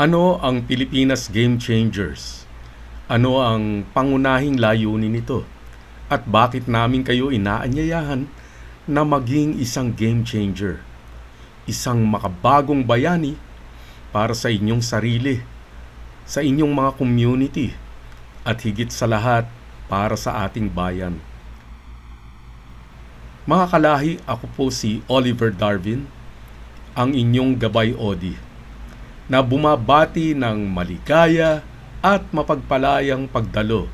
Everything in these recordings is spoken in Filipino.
Ano ang Pilipinas Game Changers? Ano ang pangunahing layunin nito? At bakit namin kayo inaanyayahan na maging isang game changer? Isang makabagong bayani para sa inyong sarili, sa inyong mga community, at higit sa lahat para sa ating bayan. Mga kalahi, ako po si Oliver Darwin, ang inyong gabay Odi, na bumabati ng maligaya at mapagpalayang pagdalo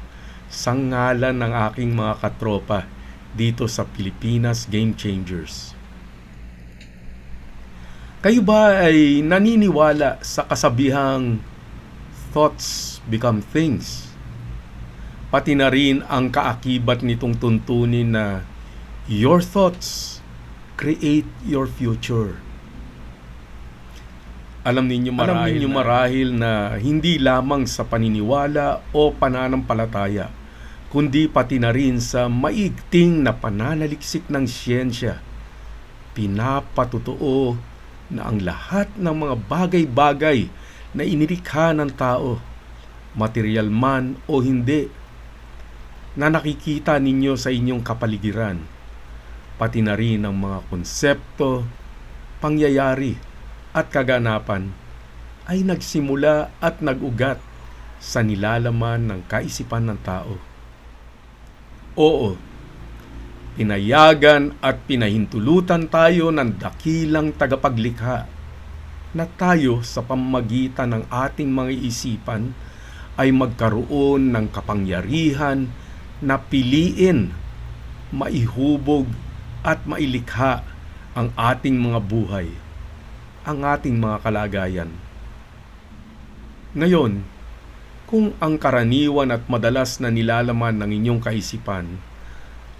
sa ngalan ng aking mga katropa dito sa Pilipinas Game Changers. Kayo ba ay naniniwala sa kasabihang thoughts become things? Pati na rin ang kaakibat nitong tuntunin na your thoughts create your future. Alam ninyo marahil na hindi lamang sa paniniwala o pananampalataya, kundi pati na rin sa maigting na pananaliksik ng siyensya, pinapatotoo na ang lahat ng mga bagay-bagay na inilikha ng tao, material man o hindi, na nakikita ninyo sa inyong kapaligiran, pati na rin ang mga konsepto, pangyayari, at kaganapan ay nagsimula at nag-ugat sa nilalaman ng kaisipan ng tao. Oo, pinayagan at pinahintulutan tayo ng dakilang tagapaglikha na tayo sa pamamagitan ng ating mga isipan ay magkaroon ng kapangyarihan na piliin, maihubog at mailikha ang ating mga buhay, ang ating mga kalagayan. Ngayon, kung ang karaniwan at madalas na nilalaman ng inyong kaisipan,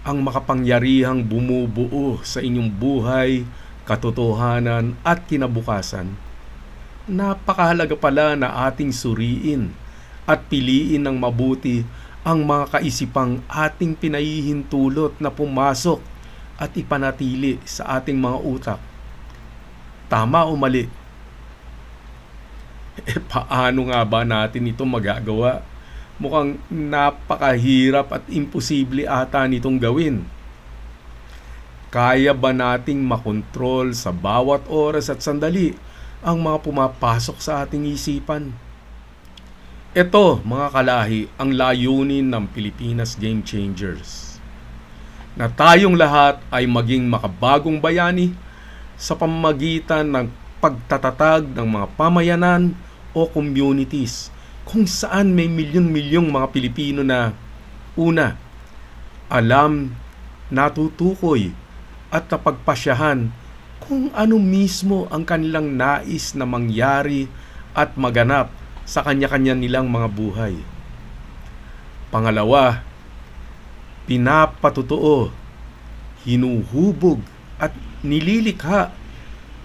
ang makapangyarihang bumubuo sa inyong buhay, katotohanan at kinabukasan, napakahalaga pala na ating suriin at piliin ng mabuti ang mga kaisipang ating pinahihintulot na pumasok at ipanatili sa ating mga utak. Tama o mali? Paano nga ba natin ito magagawa? Mukhang napakahirap at imposible ata nitong gawin. Kaya ba nating makontrol sa bawat oras at sandali ang mga pumapasok sa ating isipan? Ito, mga kalahi, ang layunin ng Pilipinas Game Changers. Na tayong lahat ay maging makabagong bayani sa pamamagitan ng pagtatatag ng mga pamayanan o communities kung saan may milyon-milyong mga Pilipino na una, alam, natutukoy at napagpasyahan kung ano mismo ang kanilang nais na mangyari at maganap sa kanya-kanya nilang mga buhay. Pangalawa, pinapatotoo, hinuhubog at nililikha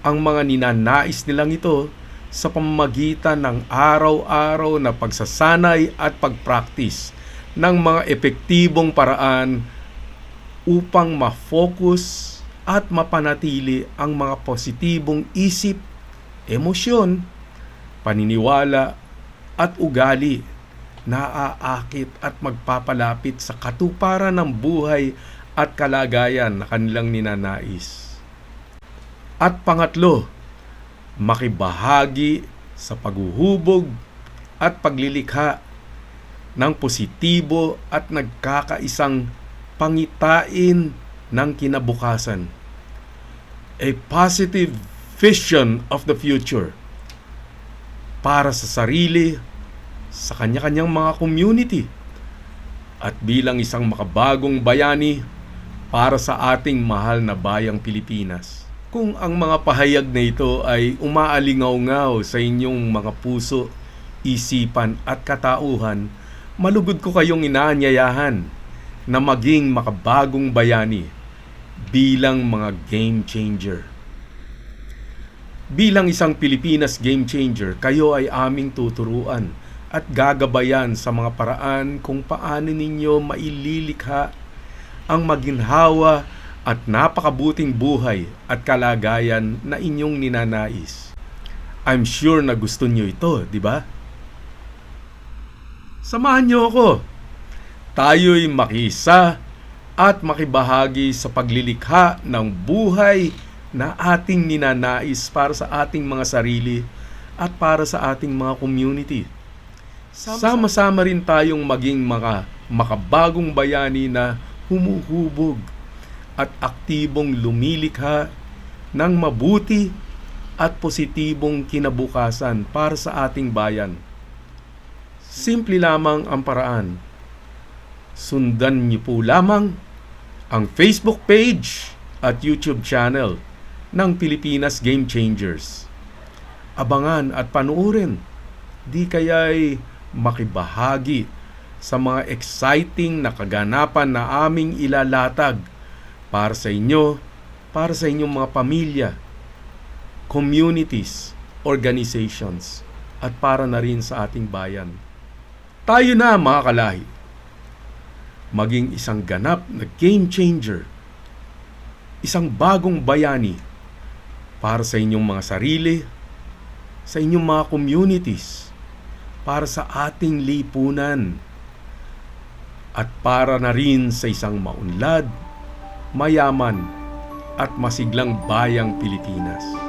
ang mga ninanais nilang ito sa pamamagitan ng araw-araw na pagsasanay at pagpractice ng mga epektibong paraan upang ma-focus at mapanatili ang mga positibong isip, emosyon, paniniwala at ugali na aakit at magpapalapit sa katuparan ng buhay at kalagayan na kanilang ninanais. At pangatlo, makibahagi sa paghuhubog at paglilikha ng positibo at nagkakaisang pangitain ng kinabukasan. A positive vision of the future para sa sarili, sa kanya-kanyang mga community, at bilang isang makabagong bayani para sa ating mahal na bayang Pilipinas. Kung ang mga pahayag na ito ay umaalingaw-ngaw sa inyong mga puso, isipan at katauhan, malugod ko kayong inaanyayahan na maging makabagong bayani bilang mga game changer. Bilang isang Pilipinas game changer, kayo ay aming tuturuan at gagabayan sa mga paraan kung paano ninyo maililikha ang maginhawa at napakabuting buhay at kalagayan na inyong ninanais. I'm sure na gusto niyo ito, di ba? Samahan niyo ako. Tayo'y makisa at makibahagi sa paglilikha ng buhay na ating ninanais para sa ating mga sarili at para sa ating mga community. Sama-sama rin tayong maging makabagong bayani na humuhubog at aktibong lumilikha ng mabuti at positibong kinabukasan para sa ating bayan. Simple lamang ang paraan. Sundan niyo po lamang ang Facebook page at YouTube channel ng Pilipinas Game Changers. Abangan at panoorin. Di kaya'y makibahagi sa mga exciting na kaganapan na aming ilalatag para sa inyo, para sa inyong mga pamilya, communities, organizations, at para na rin sa ating bayan. Tayo na mga kalahi, maging isang ganap na game changer, isang bagong bayani para sa inyong mga sarili, sa inyong mga communities, para sa ating lipunan, at para na rin sa isang maunlad, mayaman, at masiglang bayang Pilipinas.